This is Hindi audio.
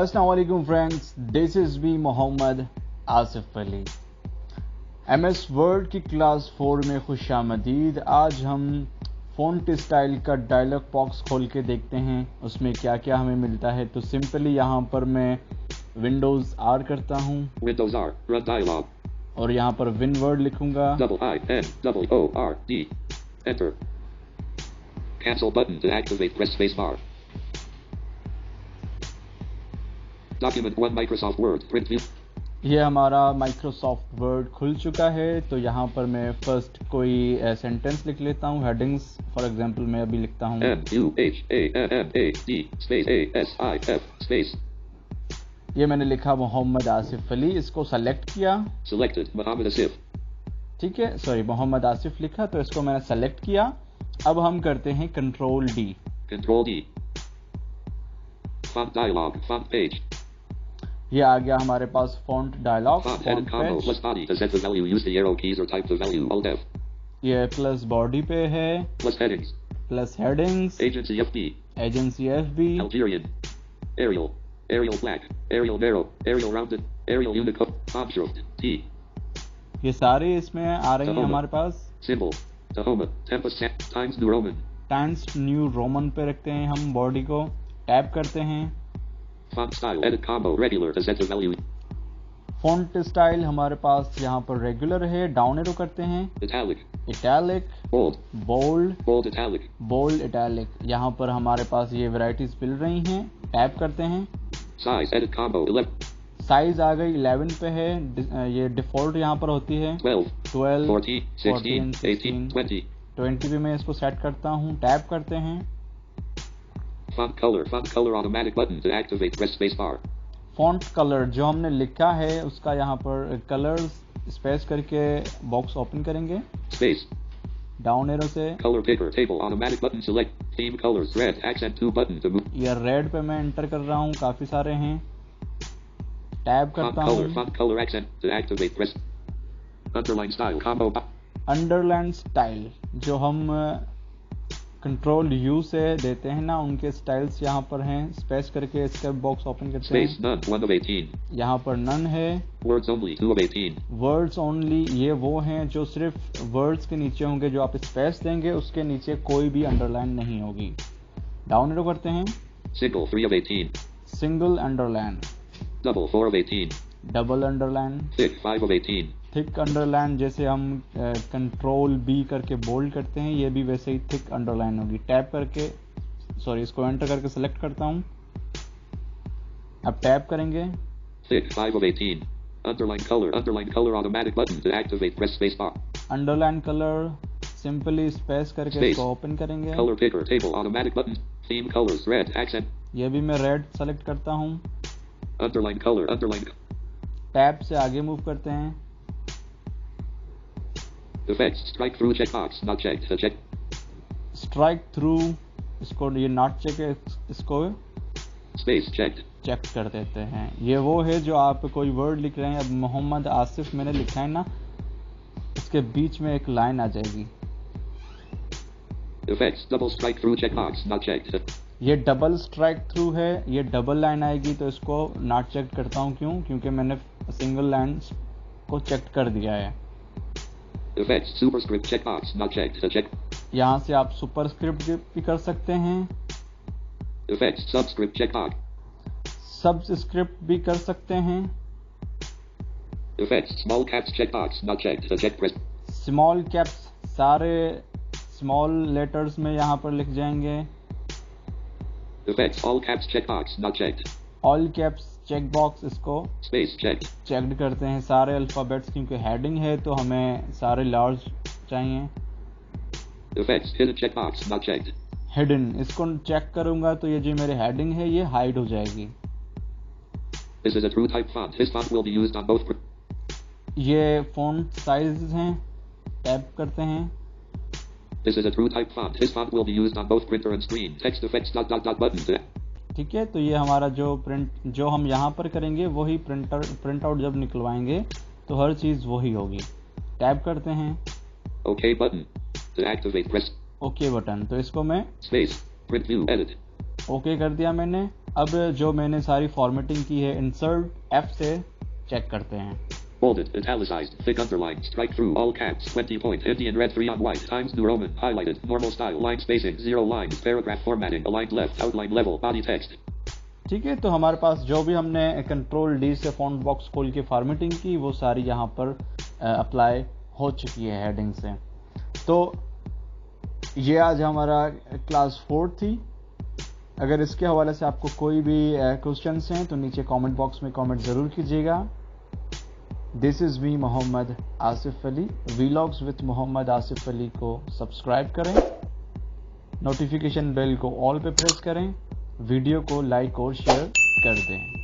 अस्सलाम वालेकुम friends, this is me Mohammad Asif Ali. MS word की क्लास 4 में खुशामदीद। आज हम फ़ॉन्ट स्टाइल का डायलॉग बॉक्स खोल के देखते हैं उसमें क्या क्या हमें मिलता है। तो सिंपली यहाँ पर मैं विंडोज़ R करता हूँ Windows R, run dialog, और यहाँ पर विन वर्ड लिखूंगा। INWORD. Enter. Cancel button to activate, press space bar. Document 1 Microsoft Word, print view. ये हमारा माइक्रोसॉफ्ट वर्ड खुल चुका है। तो यहाँ पर मैं फर्स्ट कोई सेंटेंस लिख लेता हूँ, हेडिंग्स। फॉर एग्जांपल मैं अभी लिखता हूँ MUHAMMAD space ASIF space. ये मैंने लिखा मोहम्मद आसिफ अली। इसको सेलेक्ट किया, Selected Muhammad Asif. ठीक है, सॉरी मोहम्मद आसिफ लिखा, तो इसको मैंने सेलेक्ट किया। अब हम करते हैं control D। Control D. Font dialog, font page. ये आ गया हमारे पास font dialog, Font headed font combo page. plus body to set the value. Use the arrow keys or type the value. Alt F. ये प्लस बॉडी पे है, Plus headings. Plus headings, Agency FB. Agency FB, Algerian. Arial. Arial black. Arial narrow. Arial rounded. Arial Unicode. Obstruct. T. ये सारे इसमें आ रही हैं हमारे पास। Symbol. Tahoma. Tempest. Times New Roman. Times new Roman पे रखते हैं हम बॉडी को, टैप करते हैं। Font style. Edit combo. Regular to set the value. Font style हमारे पास यहाँ पर रेगुलर है, डाउन एरो करते हैं। Italic. Italic, Bold. Bold, Bold italic. Bold italic. यहाँ पर हमारे पास ये वैरायटीज मिल रही हैं, टैप करते हैं। Size. Edit combo. 11. साइज आ गई 11 पे है, ये डिफॉल्ट यहाँ पर होती है 12. 12, 14. 16. 18. 20. 20 पे मैं इसको सेट करता हूँ, टैप करते हैं। Font color. Font color automatic button to activate. Press space bar. Font colour जो हमने लिखा है उसका यहाँ पर कलर्स स्पेस करके बॉक्स ओपन करेंगे, Space. डाउन एरो से। Color picker. Table. Automatic button. Select. Theme colors. Red. Accent 2 button to move. ये रेड पे मैं एंटर कर रहा हूँ, काफी सारे हैं, टैप Font करता color. हूँ। Font color accent to activate. Press. Underline style combo. Underline style जो हम कंट्रोल U से देते हैं ना, उनके स्टाइल्स यहाँ पर हैं। स्पेस करके इसका बॉक्स ओपन करते Space. हैं। None. 1 of 18. यहाँ पर नन है। Words only. 2 of 18. Words only, ये वो हैं जो सिर्फ वर्ड्स के नीचे होंगे, जो आप स्पेस देंगे उसके नीचे कोई भी अंडरलाइन नहीं होगी। डाउन एरो करते हैं। Single. 3 of 18. Single underline, Double. 4 of 18. Double underline, Thick. 5 of 18. Thick underline. जैसे हम कंट्रोल B करके बोल्ड करते हैं, ये भी वैसे ही थिक अंडरलाइन होगी। टैप करके, सॉरी इसको एंटर करके सेलेक्ट करता हूँ। अब टैप करेंगे। Thick. 5 of 18. Underline color. Underline color automatic button to activate. Press space bar. Underline colour simply space करके Space. इसको ओपन करेंगे। Color picker. Table. Automatic button. Theme colors. Red. Accent. ये भी मैं रेड सेलेक्ट करता हूँ। Underline color. Underline. टैप से आगे मूव करते हैं। Effects. Strike through checkbox. Not checked. Check. Strike through, इसको ये नॉट चेक है, इसको Space. Checked. चेक कर देते हैं। ये वो है जो आप कोई वर्ड लिख रहे हैं। अब मोहम्मद आसिफ मैंने लिखा है ना, इसके बीच में एक लाइन आ जाएगी। Effects. Double strike through checkbox. Not checked. ये डबल स्ट्राइक थ्रू है, ये डबल लाइन आएगी, तो इसको नॉट चेक करता हूँ। क्यों? क्योंकि मैंने सिंगल लाइन को चेक कर दिया है। Effects. Superscript checkbox. Not checked. Check. यहाँ से आप सुपरस्क्रिप्ट भी कर सकते हैं, Effects. Subscript checkbox. सबस्क्रिप्ट भी कर सकते हैं। Effects. Small caps checkbox. Not checked. Check. Press. Small caps सारे स्मॉल लेटर्स में यहाँ पर लिख जाएंगे। Effects. All caps checkbox. Not checked. All caps check box, इसको Space. Checked. चेक्ड करते हैं सारे अल्फ़ाबेट्स, क्योंकि हेडिंग है तो हमें सारे लार्ज चाहिए। Effects. Hidden checkbox. Not checked. Hidden, इसको चेक करूंगा तो ये जो मेरी हेडिंग है ये हाइड हो जाएगी। This is a true type font. This font will be used on both. ये फॉन्ट साइज हैं, टैप करते हैं। This is a true type font. This font will be used on both printer and screen. Text effects. Button. ठीक है, तो ये हमारा जो हम यहाँ पर करेंगे वही प्रिंट आउट जब निकलवाएंगे तो हर चीज़ वही होगी। टैप करते हैं। OK button. To activate, press. Okay button, तो इसको मैं Space. Print view. Edit. Okay कर दिया मैंने। अब जो मैंने सारी फॉर्मेटिंग की है इंसर्ट F से चेक करते हैं। Bolded, italicized, thick underline, strike through, all caps, 20 point, Indian red 3 on white, Times New Roman, highlighted, normal style, line spacing, 0 lines, paragraph formatting, aligned left, outline level, body text. ठीक है, तो हमारे पास जो भी हमने कंट्रोल D से फॉन्ट बॉक्स खोल के फॉर्मेटिंग की वो सारी यहाँ पर अप्लाई हो चुकी है हेडिंग से। तो ये आज हमारा क्लास 4 थी। अगर इसके हवाले से आपको कोई भी क्वेश्चंस हैं तो नीचे कमेंट बॉक्स में कमेंट ज़रूर कीजिएगा। This is me Mohammad Asif Ali. Vlogs with Mohammad Asif Ali को सब्सक्राइब करें, नोटिफिकेशन बेल को ऑल पे प्रेस करें, वीडियो को लाइक और शेयर कर दें।